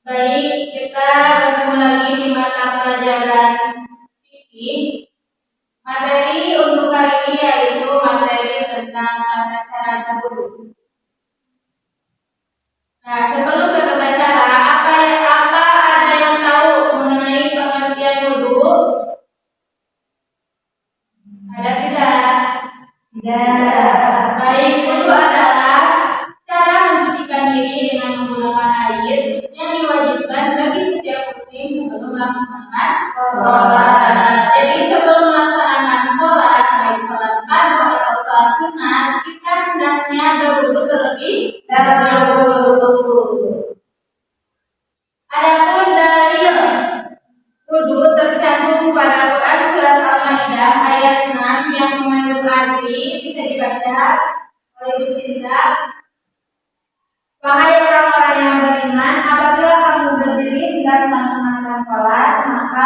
Baik, kita bertemu lagi di mata pelajaran fikih. Materi untuk hari ini yaitu materi tentang tata cara berwudu. Nah, sebelum ke tata cara, apa ada yang tahu mengenai pengertian wudu? Ada tidak? Tidak. Baik, wudu adalah cara mensucikan diri dengan menggunakan air yang diwajibkan bagi setiap muslim sebelum melaksanakan sholat. Jadi sebelum melaksanakan sholat, baik sholat fardu atau sholat sunat, kita hendaknya berwudu terlebih dahulu. Adapun dalil wudu tercantum pada Quran surat Al-Maidah ayat 6 yang mengandung arti bisa dibaca oleh Ibu Cinta. Wahai orang-orang yang beriman, apabila kamu berdiri dan melaksanakan sholat, maka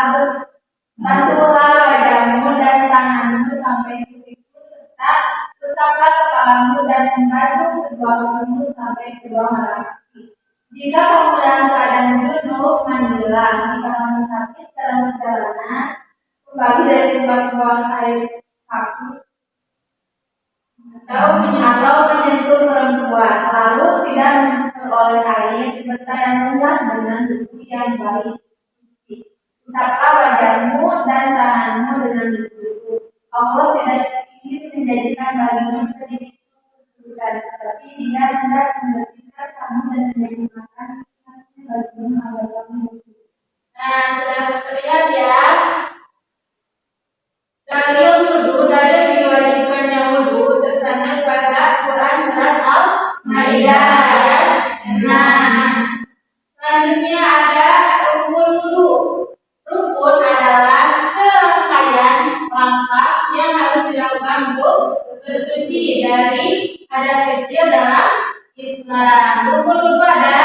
basuhlah wajahmu dan tanganmu sampai ke siku, serta usaplah kepalamu dan membasuh kedua kakimu sampai kedua mata kaki. Jika kamu dalam keadaan junub, mandilah. Jika kamu sakit dalam perjalanan, kembali dari tempat buang air kakus atau menyentuh perempuan, lalu tidak memperoleh air, bertayamumlah dengan debu yang baik suci. Usaplah wajahmu dan tanganmu dengan debu. Allah tidak ingin menjadikan bagimu sedikit kesulitan, tetapi Dia hendak membersihkan kamu dan menyempurnakan bagimu agar kamu bersih. Nah, sudah terlihat ya. Dalil wudu, dalil diwajibkannya wudu tercantum pada Quran surat Al-Maidah ayat 6. Selanjutnya ada rukun wudu. Rukun adalah serangkaian langkah yang harus dilakukan untuk bersuci dari hadas kecil dalam Islam. Rukun wudu ada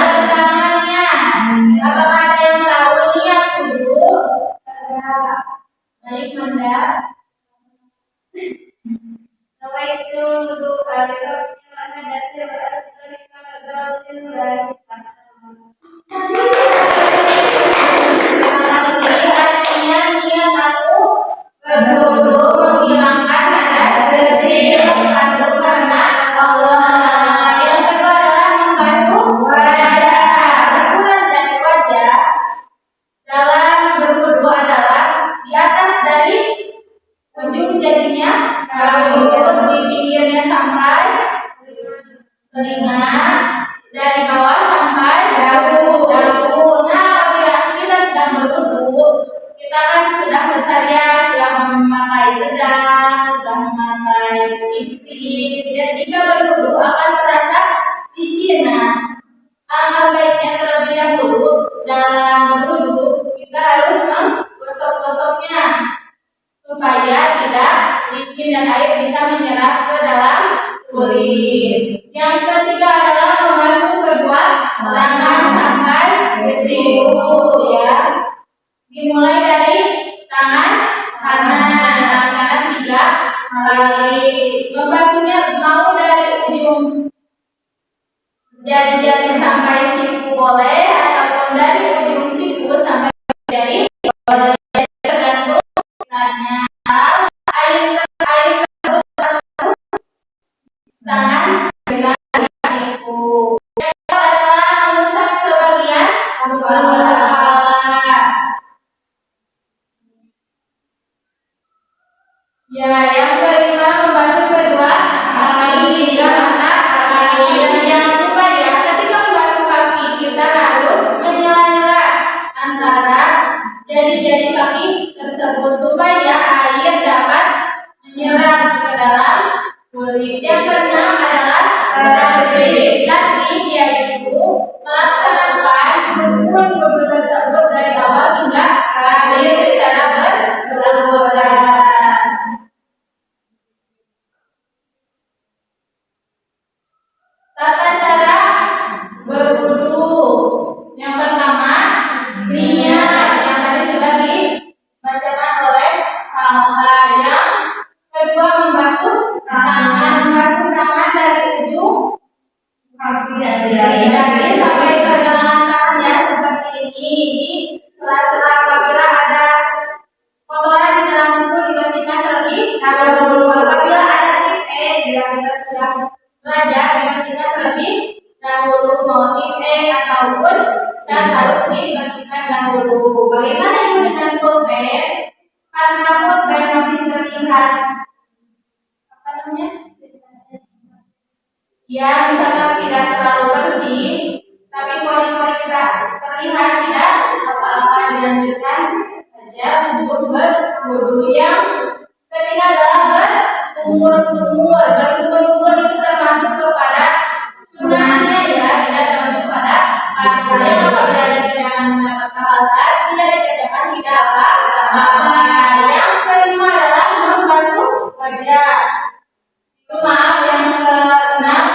pertamanya. Apakah ada yang tahu niat wudu? Baik, Manda. Nawaitu wudu al-rabbi wa hadasi wa asfari al-rabbi wa Artinya niat aku berwudu menghilangkan hadas kecil karena Allah. Yang kedua adalah membasuh wajah. Ukuran dari wajah dalam berwudu adalah di atas dari ujung jadinya rambut, di pinggirnya sampai telinga, dari bawah sampai dagu. Nah, apabila kita sedang berwudu, kita kan sudah bersedia, sudah memakai bedak, sudah memakai lipstik, dan jika berwudu akan terasa licin. Alangkah baiknya terlebih dahulu dalam berwudu kita harus menggosok-gosoknya supaya tidak licin dan air bisa menyerap ke dalam kulit. Yang ketiga adalah membasuh kedua tangan sampai sisiku, ya. Dimulai dari tangan kanan 3 kali. Membasuhnya mau dari ujung jari-jari sampai siku boleh, ataupun dari ujung siku sampai jari boleh, tergantung caranya. Air tangan dengan siku. Yang kedua adalah mengusap sebagian kepala. Ya, yang kelima membasuh kedua kaki hingga mata kaki. Dan jangan lupa ya, ketika membasuh kaki kita harus menyela-nyela antara jari-jari kaki tersebut supaya air dapat menyerap ke dalam kulit. Yang keenam adalah takbir, yaitu melaksanakan rukun wudu tersebut dari awal hingga akhir secara berurutan. Tata cara berwudu. Yang pertama, niat yang tadi sudah dibacakan oleh Yang kedua, membasuh tangan. Membasuh raja dibersihkan terlebih dahulu, motif ataupun cat harus dibersihkan dahulu. Bagaimana itu dengan pulpen? Karena pulpen masih terlihat apa namanya? Ya, misalkan tidak terlalu bersih, tapi pori-pori kita terlihat tidak apa-apa, dilanjutkan saja untuk berwudu. Yang ketiga adalah berkumur-kumur. Berkumur-kumur itu termasuk kepada sunahnya, ya, tidak termasuk kepada fardunya. Apabila tidak mendapat pahala, tidak dikerjakan, tidak apa-apa. Yang kelima adalah membasuh wajah. Itu maaf, yang keenam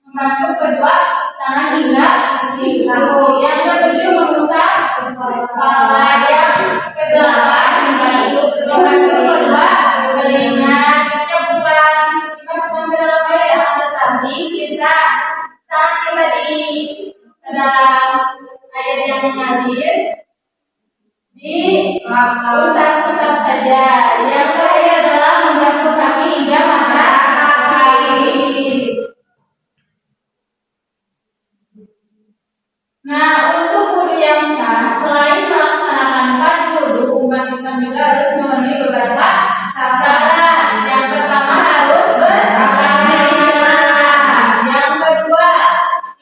membasuh kedua tangan hingga sisi bahu. Yang ketujuh mengusap kepala. Yang kedelapan membasuh kedua telinga. Kita bukan dimasukkan ke dalam air, akan tetapi kita saat kita di dalam air yang mengalir diusap-usap saja. Yang terakhir adalah membasuh kaki hingga mata kaki. Nah, untuk wudu yang sah, selain melaksanakan fardu wudu, umat Islam juga harus memenuhi beberapa syarat. Yang pertama harus berkaitan. Yang kedua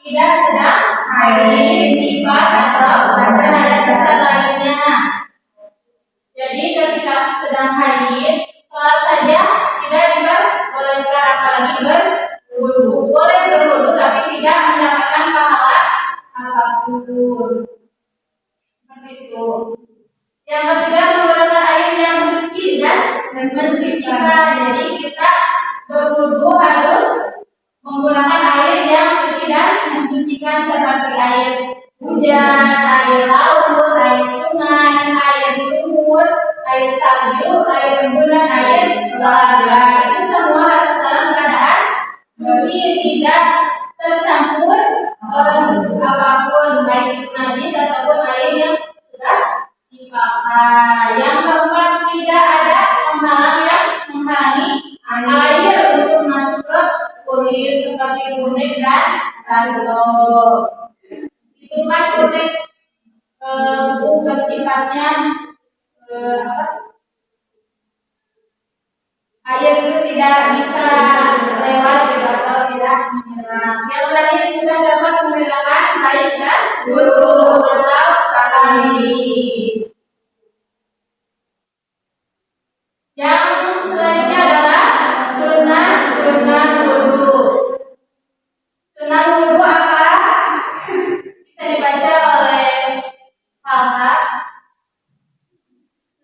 tidak sedang haid, nifas atau ada sisa lainnya. Jadi ketika sedang haid, sholat saja tidak diperbolehkan, apalagi berwudu. Boleh berwudu tapi tidak mendapatkan pahala apapun. Seperti itu. Yang ketiga menggunakan air yang suci dan mensucikan. Jadi kita berwudu harus menggunakan air yang suci dan mensucikan seperti air hujan, air laut, air sungai, air sumur, air salju, air embun, air telaga. Itu semua harus dalam keadaan suci, tidak tercampur apapun, baik najis ataupun air yang sudah dipakai. Yang keempat, tidak ada penghalang yang menghalangi air untuk masuk ke kulit seperti kunyit dan tanduk. Itu kan kunyit bersifatnya air itu tidak bisa lewat atau tidak menyerap. Yang terakhir sudah dapat membedakan haid dan wudu atau haid. Yang selanjutnya adalah sunnah wudu. Sunnah wudu apa? Bisa dibaca oleh Halha.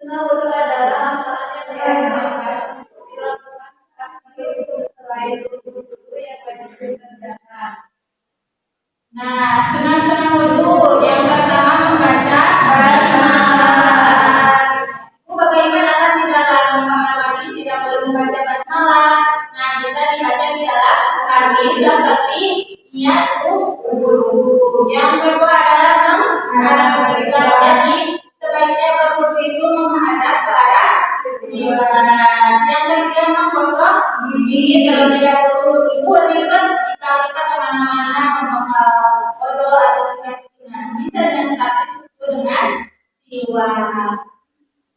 Sunnah wudu adalah amalan yang dilakukan selain wudu yang wajib dikerjakan. Nah, sunnah wudu yang pertama membaca basmalah. Bagaimana kan di dalam kamar mandi tidak boleh membaca basmalah. Nah, bisa dibaca di dalam hadis seperti niat wudu. Yang kedua adalah menghadap kiblat. Jadi sebaiknya berwudu itu menghadap ke arah kiblat. Yang ketiga menggosok gigi terlebih dahulu. Ibu ribet jika kita kemana-mana membakar odol atau sikat gigi. Bisa dengan praktis itu dengan siwak.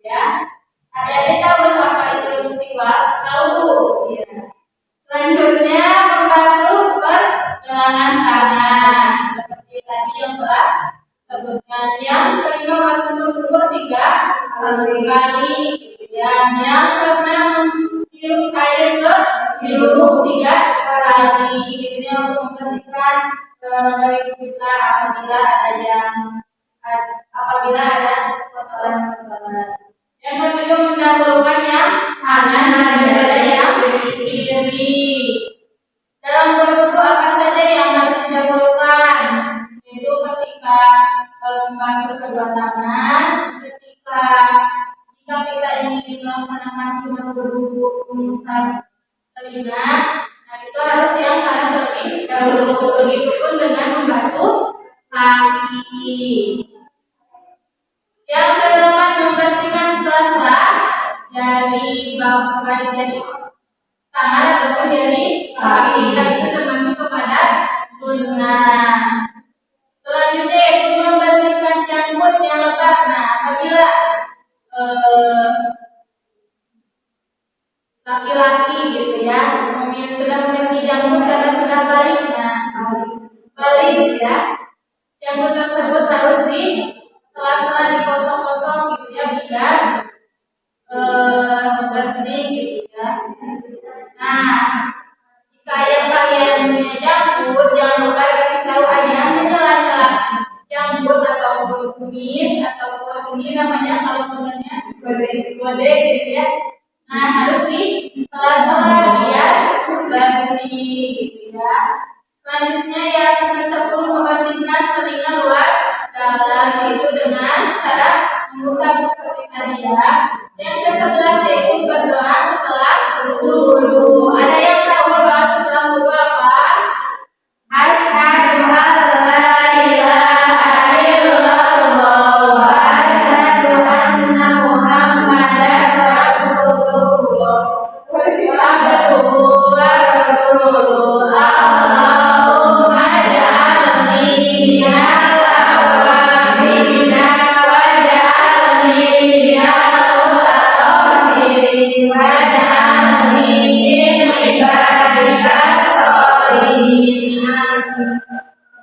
Ya, adik-adik tahu apa itu siwak? Tahu. Ya. Selanjutnya membasuh pergelangan tangan seperti tadi yang telah sebutkan. Yang kelima berkumur-kumur 3 kali. Dan yang keenam menghirup air ke hidung 3 kali. Ini untuk membersihkan dari kita apabila ada kotoran-kotoran. Yang ketujuh mendahulukan yang kanan daripada yang kiri. Dalam berwudu apa saja yang harus didahulukan? Yaitu ketika membasuh kedua tangan, ketika jika kita ingin melaksanakan sunat wudu mengusap telinga, nah itu harus yang kanan terlebih dahulu. Begitupun dengan membasuh kaki. Yang kedelapan membersihkan sela-sela dari bagian tangan ataupun dari Hakikah itu termasuk kepada sunnah. Selanjutnya yaitu membersihkan janggut yang lebat. Nah, apabila laki-laki gitu ya, sudah memiliki janggut karena sudah balik, balik gitu ya, janggut tersebut harus di sela-sela dikosong-kosong gitu ya, biar bersih gitu ya. Nah, jika ayah kalian punya janggut, jangan lupa kasih tahu ayah menyela-nyela janggut atau kumis atau ini namanya kalau sebenarnya gode gitu ya. Nah, harus di sela-sela biar bersih gitu ya. Selanjutnya yang ke-10 membersihkan telinga luar dalam, itu dengan cara mengusap seperti tadi ya. Yang ke-11 yaitu berdoa setelah wudu. Ada yang tahu doa setelah wudu apa? Asyhadu an la ilaha illallah wa asyhadu anna Muhammadan Rasulullah. Abduhu wa rasuluh. Allahumma ja'alni minal awwabina wa ja'alni minal mutatahhirin wa ja'alni min ibadikas sholihin.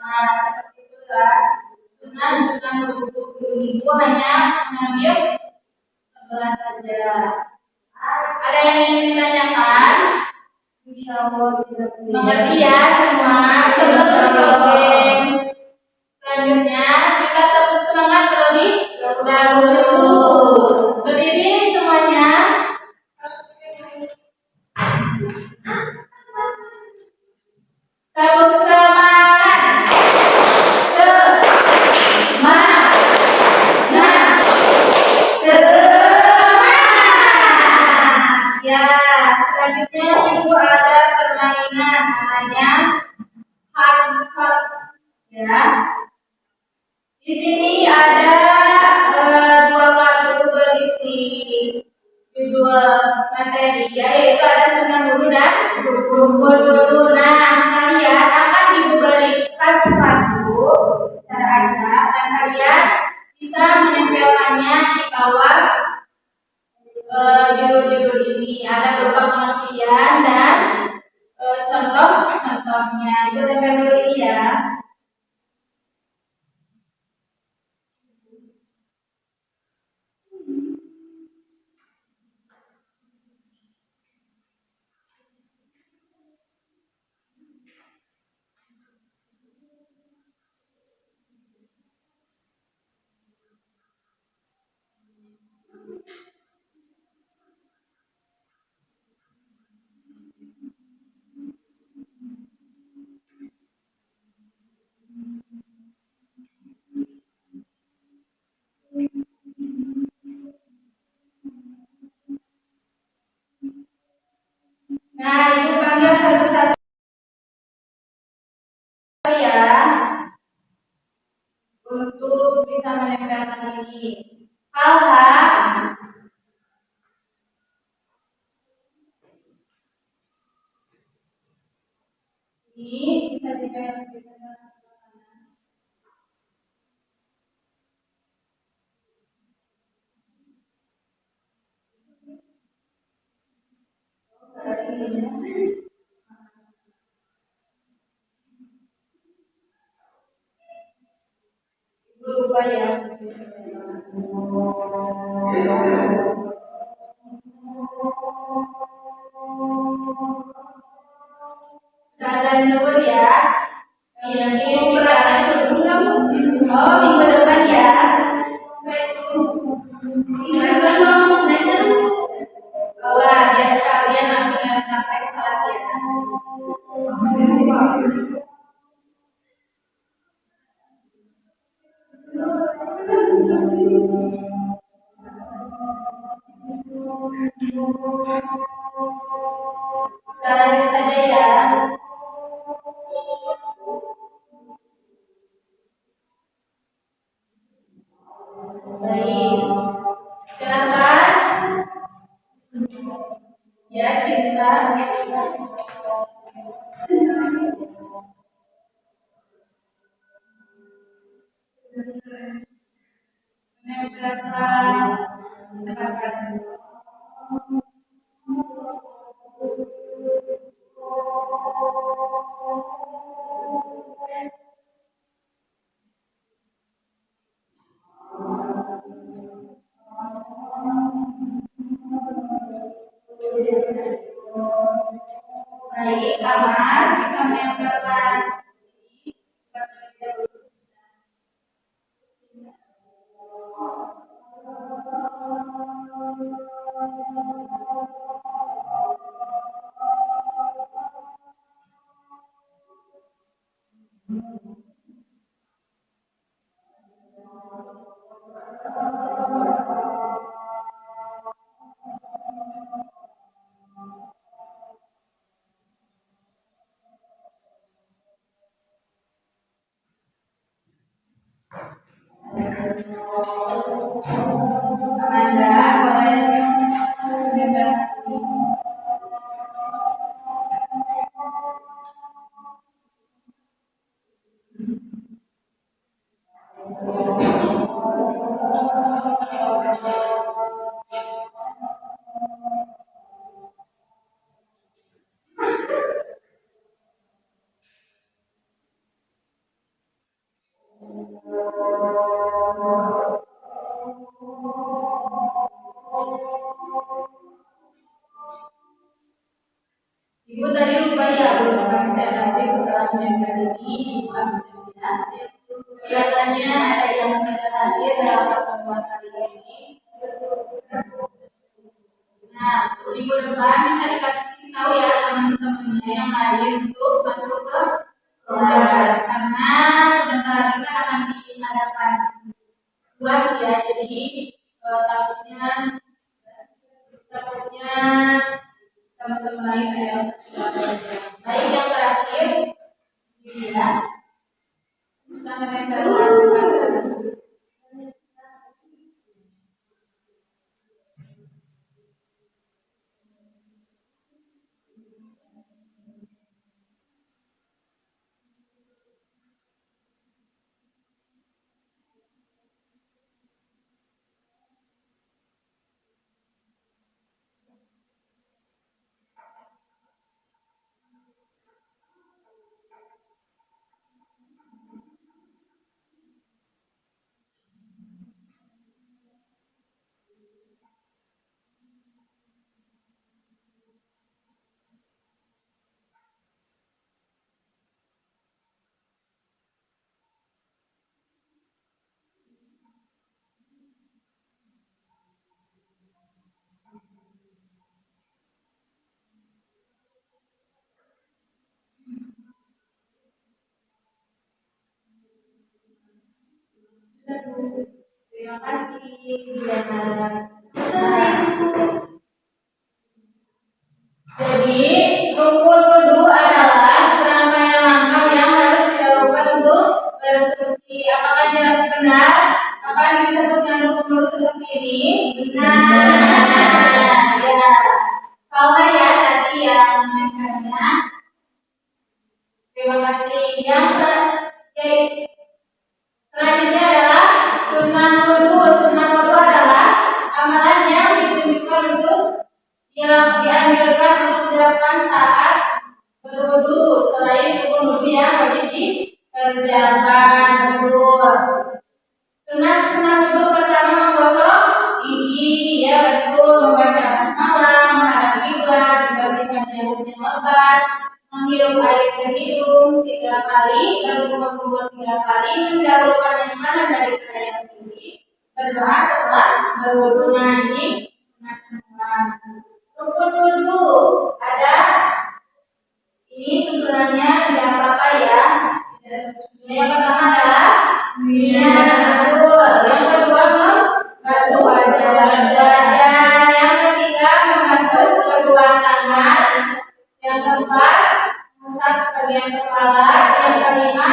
Nah, seperti itulah sunnah wudu itu hanya mengambil 11 saja. Ada yang ingin ditanyakan? Insyaallah tidak. Mengerti ya semua? Sebelum program selanjutnya kita tetap semangat terlebih dahulu. Berdiri semuanya. Tepuk semangat. Semangat. Ya, selanjutnya ibu ada permainan namanya hard ya. Di sini ada dua kartu berisi judul materi, yaitu ada sunnah wudu dan rukun wudu. Nah, kalian akan diberi kartu cara aja, dan kalian bisa menempelkannya di bawah judul-judul ini. Ada berupa pengertian dan contoh-contohnya. Itu tempel dulu ya. Nah, ibu panggil satu-satu ya, untuk bisa menempelkan ini. Alha, ini bisa ditempelkan. Ibu lupa ya. Keadaan dulu ya. Yang ini keadaan dulu. Oh, minggu depan ya. Bawa biar kalian langsung yang praktek salat ya. Kita lanjut saja ya. Baik. Silakan. Ya, cinta. Baik, kamar bisa menempelkan. Amanda, boleh mendengar? Ibu tadi lupa ya, merupakan saya nanti setelah mendengar ini, Ibu harus lihat. Kelihatannya ada yang sudah hadir dalam pertemuan kali ini. Nah, untuk minggu depan bisa dikasih tahu ya teman-temannya yang lain untuk masuk ke kelas. Karena sebentar lagi kan akan diadakan UAS ya, jadi takutnya teman-teman lain ada yang baik. Yang terakhir ya, kita menempelkan. Terima kasih Diana. Jadi rukun wudhu adalah serangkaian langkah yang harus dilakukan untuk bersuci. Apakah dia benar? Apa yang disebut dengan rukun wudhu seperti ini? Benar. Ya. Kalau ya tadi yang mengenainya. Terima kasih. Selanjutnya adalah sunnah wudhu. Sunnah wudhu adalah amalan yang ditunjukkan untuk dianjurkan untuk dilakukan saat berwudhu selain rukun wudhu yang wajib dikerjakan. Sunnah wudhu pertama menggosok gigi, ya betul, membaca basmalah, menghadap kiblat, membersihkan janggut yang lebat, menghirup air ke hidung 3 kali, lalu mengumpul 3 kali, mendahulukan yang kanan daripada yang kiri, berdoa setelah berwudhu. Ini rukun wudhu ada ini susunannya tidak apa-apa ya. Yang pertama adalah niat, betul. Yang kedua membasuh wajah. Yang ketiga membasuh kedua tangan. Yang keempat mengusap sebagian kepala. Yang kelima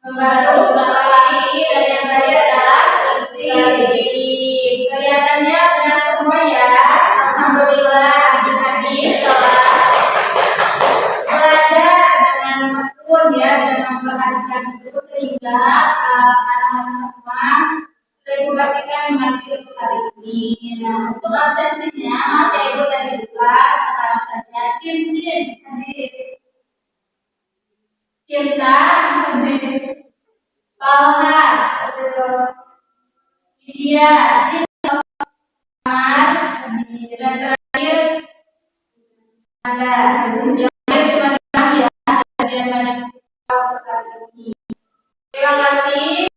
membasuh kepala kaki. Dan yang terakhir adalah kaki. Kelihatannya benar semua ya. Alhamdulillah. Adik-adik telah belajar dengan tekun ya, dengan memperhatikan itu sehingga anak-anak semua sudah Ibu pastikan mengerti untuk hari ini. Nah, untuk absensinya maaf ya Ibu tadi lupa, sekarang saja cincin. Cinta, Palha, Lydia, Amar, dan terakhir Anda. Yang terakhir cuma 6 ya, dan banyak siswa kali ini. Terima kasih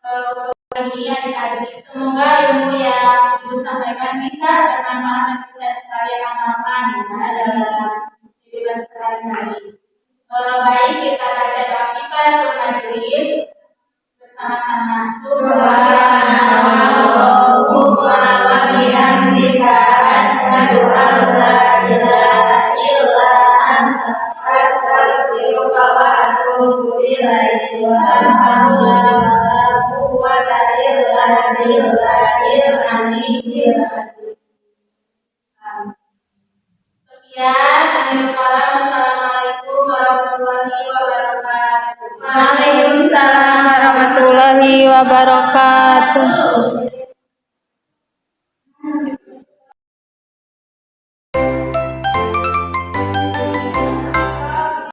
untuk ini adik-adik. Semoga ilmu yang Ibu sampaikan bisa bermanfaat dan bisa kalian amalkan ya dalam kehidupan sehari-hari. Baik, kita baca doa kita bermajelis bersama-sama. Subhanallahumma wa bihamdika asyhadu an la ilaha illa anta astaghfiruka wa atubu ilaik. Sekian, Assalamualaikum warahmatullahi wabarakatuh. Waalaikumsalam warahmatullahi wabarakatuh.